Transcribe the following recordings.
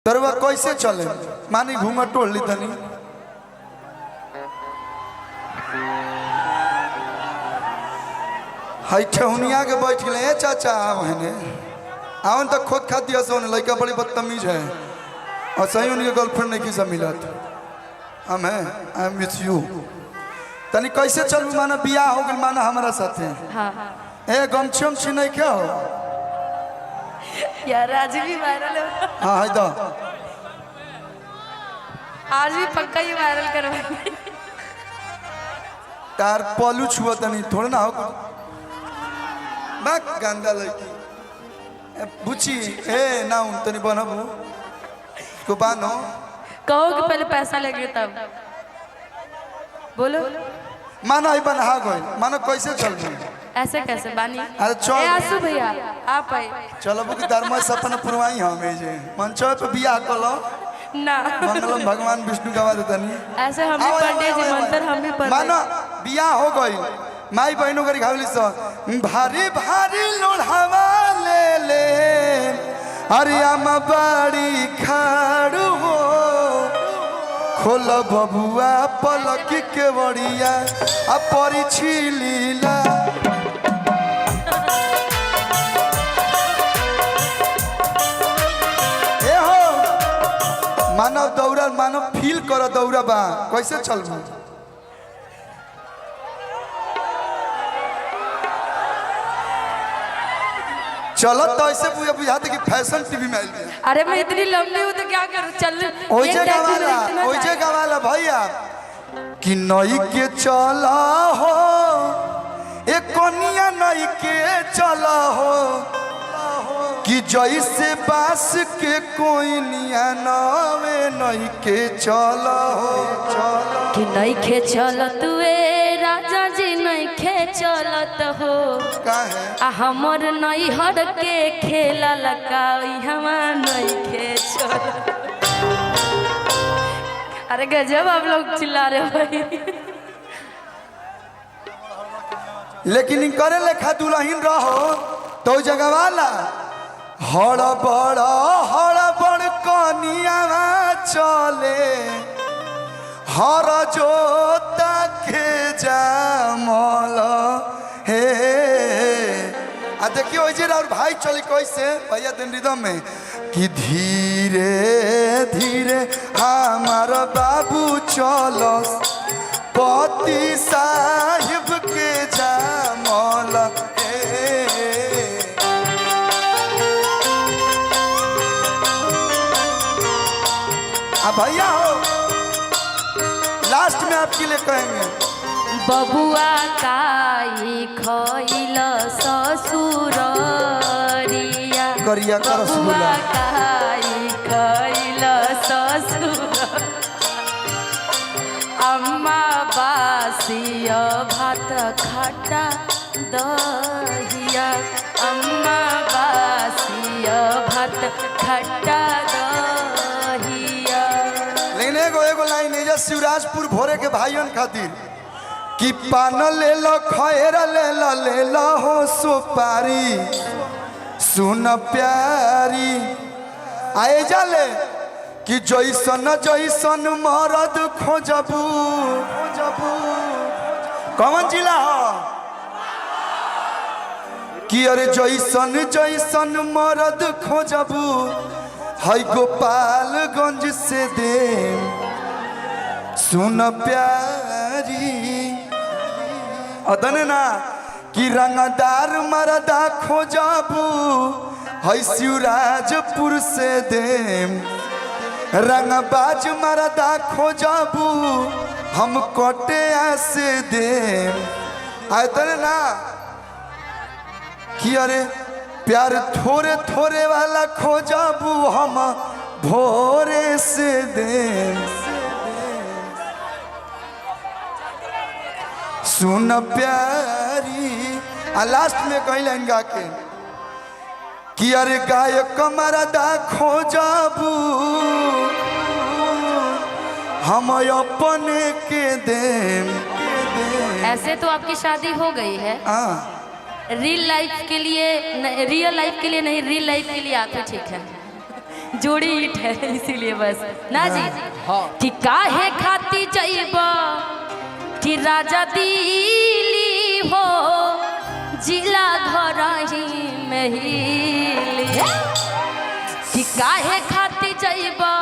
दरवा कैसे चले मानी घूंगा टोल ली तनी हाई ठेहुनिया के बैठ गए चाचा आवने आवन तक खुद खा दिया सोने लड़का बड़ी बदतमीज है और सही उनके गर्लफ्रेंड नहीं किसा मिला हम है आई एम विथ यू तनी कैसे चलू माना बियाह हो गल माना हमारा साथे हाँ ए गमछम छी नहीं क्या हो यार आज भी वायरल है। हाँ है तो आज भी पक्का ही वायरल करवाएंगे। तार पलू छुआ तनी थोड़ा ना हो बाक गंदा लड़की बुची ए ना उन तनी बनबू को बानो कहो कि पहले पैसा लगे तब बोलो। मानो ही बना गई मानो कैसे चल रही ऐसे कैसे बानी अरे चल ए आसू भैया आप आए चलो बुक धर्म सपन पुरवाई हमें जे मंच पे बियाह कलो ना मंगलम भगवान विष्णु गवा देतनी ऐसे हम भी पढ़े जी मंत्र हम भी पढ़े मानो बियाह हो गई माई बहनों करी खावली सो भारी भारी लोढ़ावा ले ले अरे आम बाड़ी खाड़ू हो खोल बबुआ पलक के बड़िया आ परिछी लीला ए हो मानव दौड़ा मानव फील कर दौड़ा बा कैसे चल चलो तो ऐसे मुझे बुझाते कि फैशन टीवी में आई अरे मैं इतनी लंबी हूँ तो क्या करूँ चल ओइजे गवाला भैया कि नई के चला हो एक कनिया नई के चला हो कि जैसे बास के कोई निया नवे नई के चला हो चला कि नहीं खे चलत वे राजा जी नहीं खे चलत हो काहे आ हमर नहीं हर के खेला लगाई हमार नहीं खे चलत। अरे गजब आप लोग चिल्ला रहे भाई। लेकिन करे लेखा दुल्हन रहो तो जगह वाला हड़ बड़ कनिया चले हर जोता के जामल हे आ देखियो और भाई चली कैसे भैया दिन रिदम में कि धीरे धीरे हमार बाबू चलो पति साहिब के जामल भैया हो लास्ट में आपके लिए कहेंगे बबुआ काई खइल ससुरिया करिया का बबुआ रसगुल्ला काई खइल ससुर अम्मा बासिया भात खट्टा दहिया अम्मा बासिया भात खट्टा दहिया। लेकिन एगो लाइन है शिवराजपुर भोरे के भाइयों खातिर कि पान ले लो खैरा ले लो हो सुपारी सुन प्यारी आए जाले कि जैसन जैसन मरद खोजबू कौन जिला हो कि अरे जैसन जैसन मरद खोजबू है गोपालगंज से दे सुन प्यारी अदने ना कि रंगदार मरदा खोजबू है शिवराजपुर से दे रंगबाज मरदा खोजबू हम कोटिया से दे अदने ना कि अरे प्यार थोड़े थोड़े वाला खोजबू हम भोरे से दे सुन प्यारी आ लास्ट में कहीं लाइन गा के कि अरे गायक मरदा खोजबू हम अपने के दे ऐसे तो आपकी शादी हो गई है रियल लाइफ के लिए नहीं रियल लाइफ के लिए नहीं रियल लाइफ के लिए आप ही ठीक है जोड़ी ईट है इसीलिए बस ना जी। हाँ। कि काहे खाती जाइबा कि राजा दिली हो जिला घर ही में हिली। कि काहे खाती जाइबा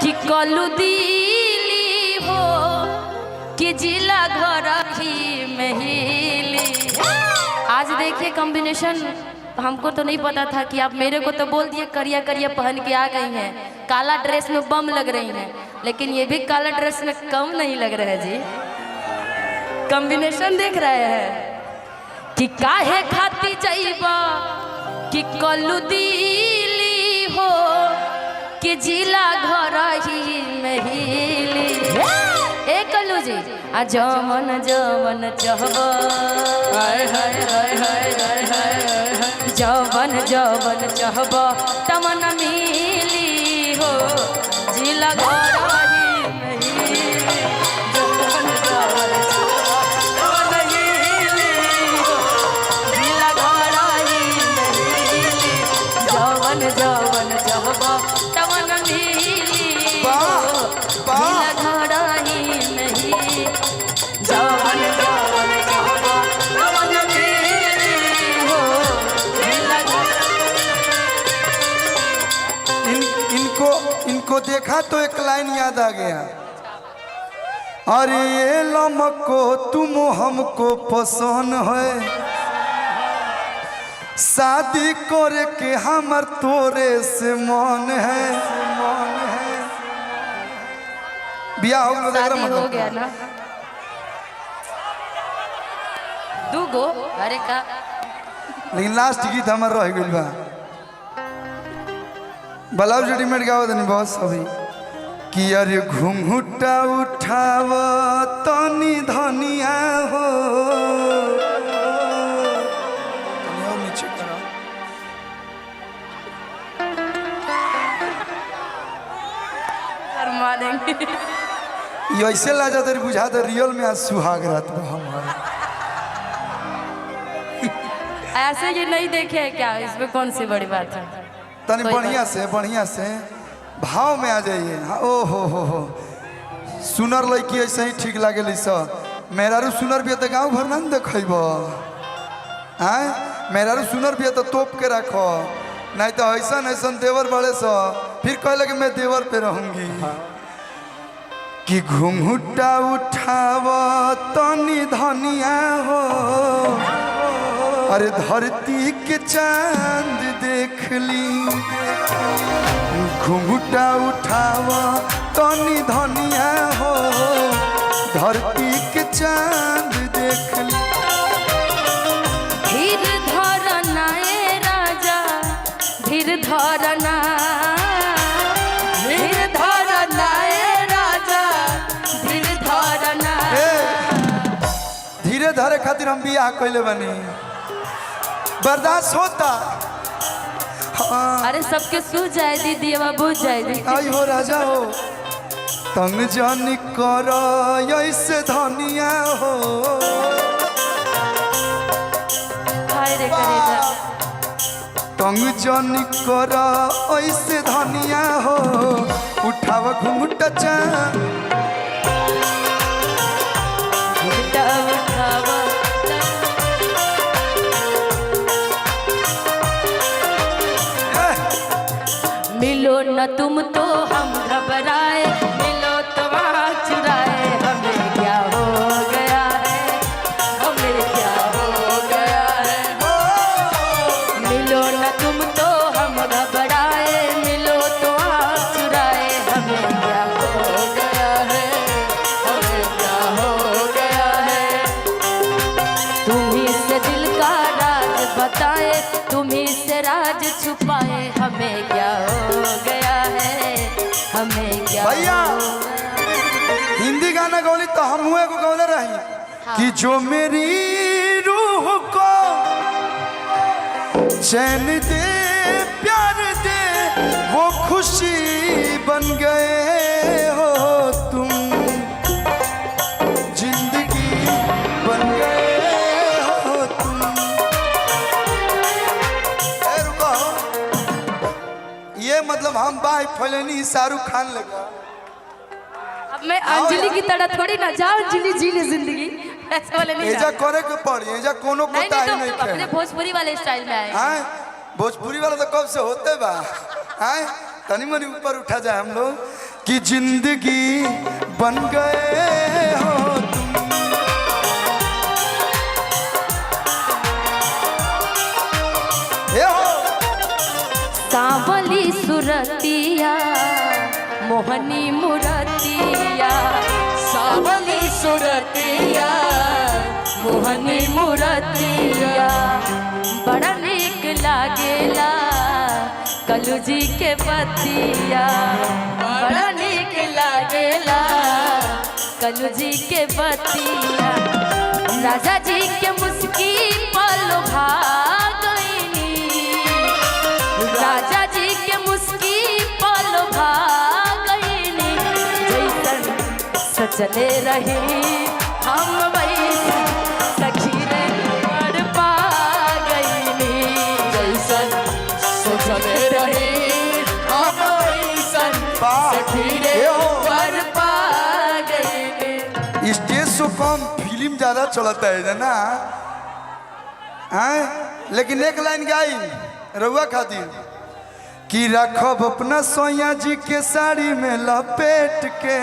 कि कलू दिली हो कि जिला घर ही में हिली। आज देखिए कॉम्बिनेशन, हमको तो नहीं पता था कि आप मेरे को तो बोल दिए करिया करिया पहन के आ गई हैं, काला ड्रेस में बम लग रही हैं, लेकिन ये भी काला ड्रेस में कम नहीं लग रहा है जी। कॉम्बिनेशन देख रहे हैं कि काहे खाती जाइबा कि कलू दिली हो कि जिला घर ही में हिली। ए कलू जी आ जमन जमन चहबा हाय हाय हाय हाय हाय हाय जवन जवन चहबा तमन मिली हो जिला घर ही में हिली। जवन जवन जवन जहबा तवन मिली जिला घर ही नहीं। जवन जवन जहबा तवन मिली हो जिला इनको देखा तो एक लाइन याद आ गया। अरे ये लमको तुम हमको पसंद है, शादी करे के हमर तोरे से मन है, मन है। बियाह हो गया शादी हो गया ना दूगो अरे का, लेकिन लास्ट गीत हमार रह गइल बा। ब्लाउज रेडीमेड गाओ तनी बहुत सभी कि अरे घुंघुटा उठाव तनी धनिया हो। ये ऐसे लाजा तेरी बुझा दे रियल में आज सुहाग रात में हमारे। ऐसे ये नहीं देखे है क्या, इसमें कौन सी बड़ी बात है। तनी बढ़िया से भाव में आ जाइए। हाँ, ओ हो सुनर लड़की ऐसे ही ठीक लागे सा। मेहरारू सुनर भी है तो गाँव भर ना देखेब। आए मेहरारू सुनर भी है तो तोप के रखो, नहीं तो ऐसा ऐसा देवर बड़े सा फिर कहले कि मैं देवर पे रहूंगी। कि घुंघुटा उठाव तनी धनिया हो, अरे धरती के चांद देख ली। घुंघुटा उठाव तनी धनिया हो, धरती के चांद देख ली। धीर धरना ए राजा धीर धरना, धीर धरना ए राजा धीर धरना। धीरे धरे खातिर हम बियाह कैले बनी, बर्दाश्त होता। हाँ। अरे सबके सूझ जाए दीदी, अब बुझ जाए दीदी। आई हो राजा हो तंग जानी कर ऐसे धनिया हो। हाय रे करेजा तंग जानी कर ऐसे धनिया हो, उठाव घुंघटा चा घुंघटा उठावा। मिलो न तुम तो हम घबराए, मिलो तो वहाँ चुराए। हमें क्या हो गया है, हमें क्या हो गया है। मिलो न तुम तो हम घबराए, मिलो तो वहाँ चुराए। हमें क्या हो गया है, हमें क्या हो गया है। तुम्ही से दिल का राज बताए, तुम्ही से राज छुपाए। हमें क्या हो गया है, हमें क्या भैया हिंदी गाना गौली तो हम हुए को गौले रही। हाँ। कि जो मेरी रूह को चैन दे प्यार दे, वो खुशी बन गए हो तुम, जिंदगी बन गए हो तुम। रुको ये मतलब बाई फैलनी शाहरुख खान लगा। अब मैं अंजलि की तरह थोड़ी ना जाओ अंजलि जी ले जिंदगी ऐसे वाले नहीं एजा करे के पड़ी, एजा कोनो को नहीं ताई तो नहीं अपने भोजपुरी वाले स्टाइल में आए हैं। भोजपुरी वाला तो कब से होते बा हैं। तनी मनी ऊपर उठा जाए हम लोग कि जिंदगी बन गए हो तुम। ये हो सांवली सुरतिया मोहनी मुरतिया सांवली सुरतिया मोहनी मुरतिया बड़ा नीक लागेला कलू जी के पतिया बड़ा नीक लागेला कलू जी के पतिया राजा जी के मुस्की पल भाग गईनी राजा जी के मुस्की पल भाग गईनी जैसन सचले रही हम वैसे सखी रे पर पा गईनी जैसन सचले रही हम वैसन सखी रे पर पा गईनी। स्टेज शो कम फिल्म ज्यादा चलता है ना हैं। लेकिन एक लाइन गाई रउआ खातिर कि रखब अपना सोया जी के साड़ी में लपेट के